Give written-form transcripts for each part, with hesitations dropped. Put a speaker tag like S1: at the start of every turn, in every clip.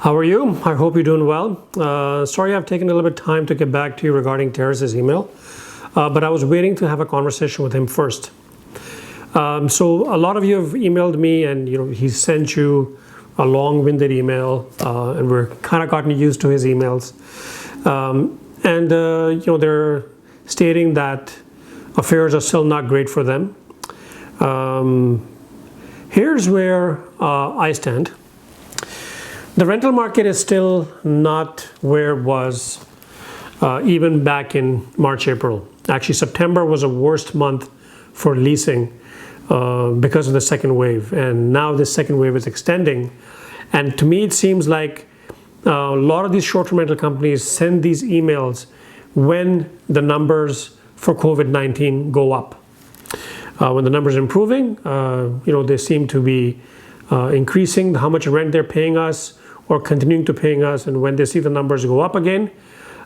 S1: How are you? I hope you're doing well. Sorry I've taken a little bit of time to get back to you regarding Taris's email, but I was waiting to have a conversation with him first. So a lot of you have emailed me, and he sent you a long-winded email, and we're kind of gotten used to his emails. They're stating that affairs are still not great for them. Here's where I stand. The rental market is still not where it was even back in March, April. Actually, September was the worst month for leasing because of the second wave. And now this second wave is extending. And to me, it seems like a lot of these short-term rental companies send these emails when the numbers for COVID-19 go up. When the numbers are improving, they seem to be increasing how much rent they're paying us or continuing to paying us. And when they see the numbers go up again,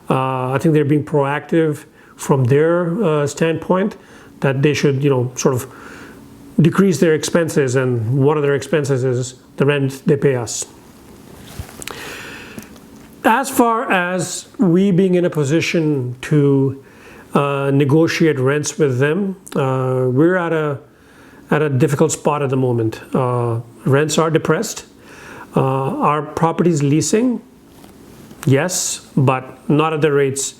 S1: I think they're being proactive from their standpoint that they should, sort of decrease their expenses. And one of their expenses is the rent they pay us. As far as we being in a position to negotiate rents with them, we're at a difficult spot at the moment. Rents are depressed. Our properties leasing, yes, but not at the rates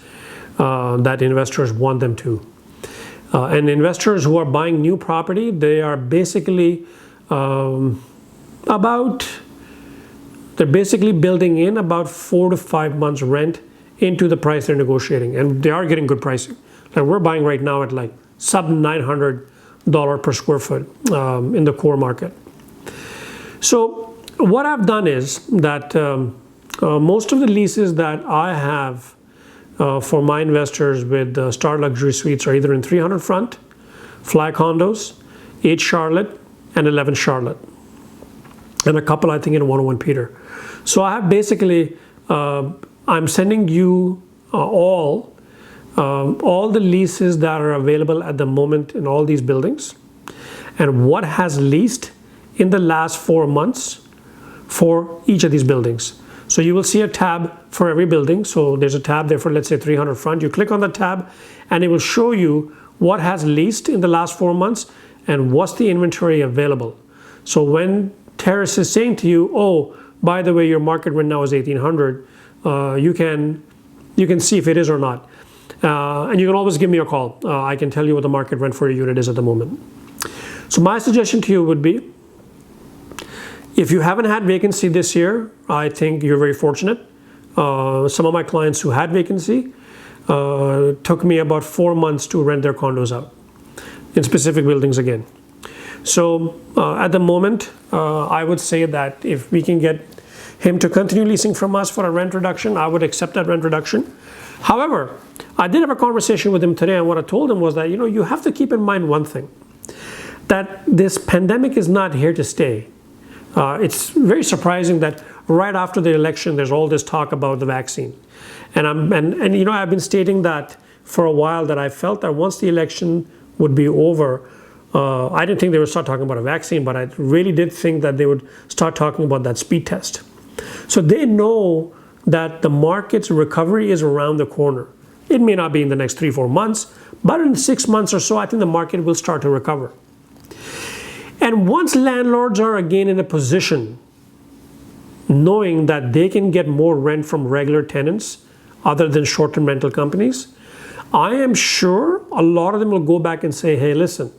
S1: that investors want them to. And investors who are buying new property, they are basically they're basically building in about 4 to 5 months rent into the price they're negotiating, and they are getting good pricing. Like we're buying right now at like sub $900 per square foot in the core market. So what I've done is that most of the leases that I have for my investors with Star Luxury Suites are either in 300 Front, Fly Condos, 8 Charlotte, and 11 Charlotte, and a couple I think in 101 Peter. So I have basically, I'm sending you all the leases that are available at the moment in all these buildings and what has leased in the last 4 months for each of these buildings. So you will see a tab for every building. So there's a tab there for, let's say, 300 Front. You click on the tab and it will show you what has leased in the last 4 months and what's the inventory available. So when Taris is saying to you, oh, by the way, your market rent now is $1,800, you can see if it is or not. And you can always give me a call. I can tell you what the market rent for your unit is at the moment. So my suggestion to you would be, if you haven't had vacancy this year, I think you're very fortunate. Some of my clients who had vacancy took me about 4 months to rent their condos out in specific buildings again. So at the moment, I would say that if we can get him to continue leasing from us for a rent reduction, I would accept that rent reduction. However, I did have a conversation with him today, and what I told him was that, you have to keep in mind one thing, that this pandemic is not here to stay. It's very surprising that right after the election, there's all this talk about the vaccine. And I've been stating that for a while, that I felt that once the election would be over, I didn't think they would start talking about a vaccine, but I really did think that they would start talking about that speed test. So they know that the market's recovery is around the corner. It may not be in the next 3-4 months, but in 6 months or so, I think the market will start to recover. And once landlords are again in a position knowing that they can get more rent from regular tenants other than short-term rental companies, I am sure a lot of them will go back and say, hey, listen,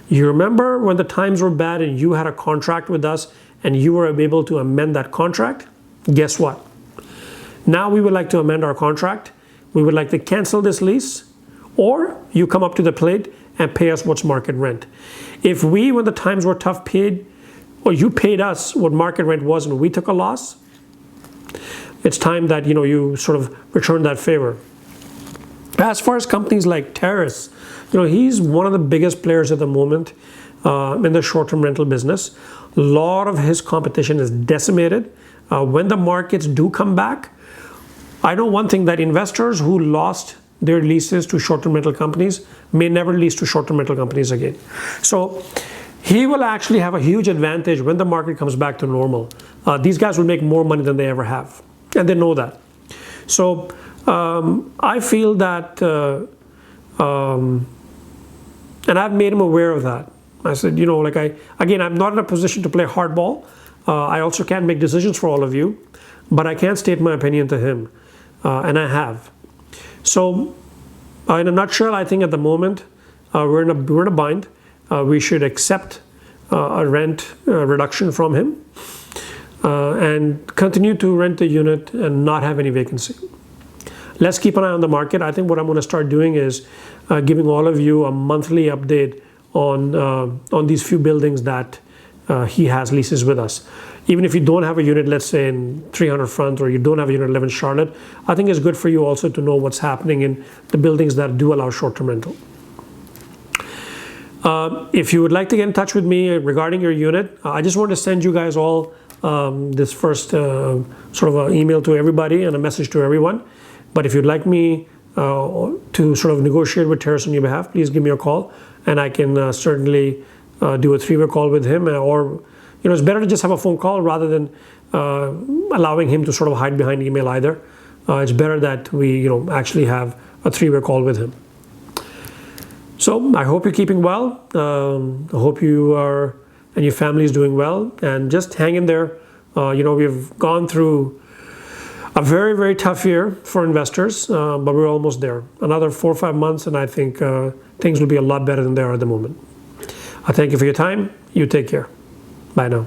S1: you remember when the times were bad and you had a contract with us and you were able to amend that contract? Guess what? Now we would like to amend our contract. We would like to cancel this lease, or you come up to the plate and pay us what's market rent. If we, when the times were tough, you paid us what market rent was and we took a loss, it's time that you sort of return that favor. As far as companies like Taris, he's one of the biggest players at the moment in the short-term rental business. A lot of his competition is decimated. When the markets do come back, I know one thing, that investors who lost their leases to short-term rental companies may never lease to short-term rental companies again. So he will actually have a huge advantage when the market comes back to normal these guys will make more money than they ever have, and they know that. So I feel that, and I've made him aware of that. I said, like again, I'm not in a position to play hardball. I also can't make decisions for all of you, but I can state my opinion to him, and I have. So in a nutshell, I think at the moment we're in a bind. We should accept a rent reduction from him and continue to rent the unit and not have any vacancy. Let's keep an eye on the market. I think what I'm going to start doing is giving all of you a monthly update on these few buildings that he has leases with us. Even if you don't have a unit, let's say in 300 Front, or you don't have a unit in 11 Charlotte, I think it's good for you also to know what's happening in the buildings that do allow short-term rental. If you would like to get in touch with me regarding your unit, I just want to send you guys all this first sort of email to everybody and a message to everyone. But if you'd like me to sort of negotiate with Taris on your behalf, please give me a call, and I can certainly do a three-way call with him. Or it's better to just have a phone call rather than allowing him to sort of hide behind email either. It's better that we actually have a three-way call with him. So I hope you're keeping well. I hope you are and your family is doing well, and just hang in there. We've gone through a very, very tough year for investors, but we're almost there. Another 4 or 5 months, and I think things will be a lot better than they are at the moment. I thank you for your time. You take care. Bye now.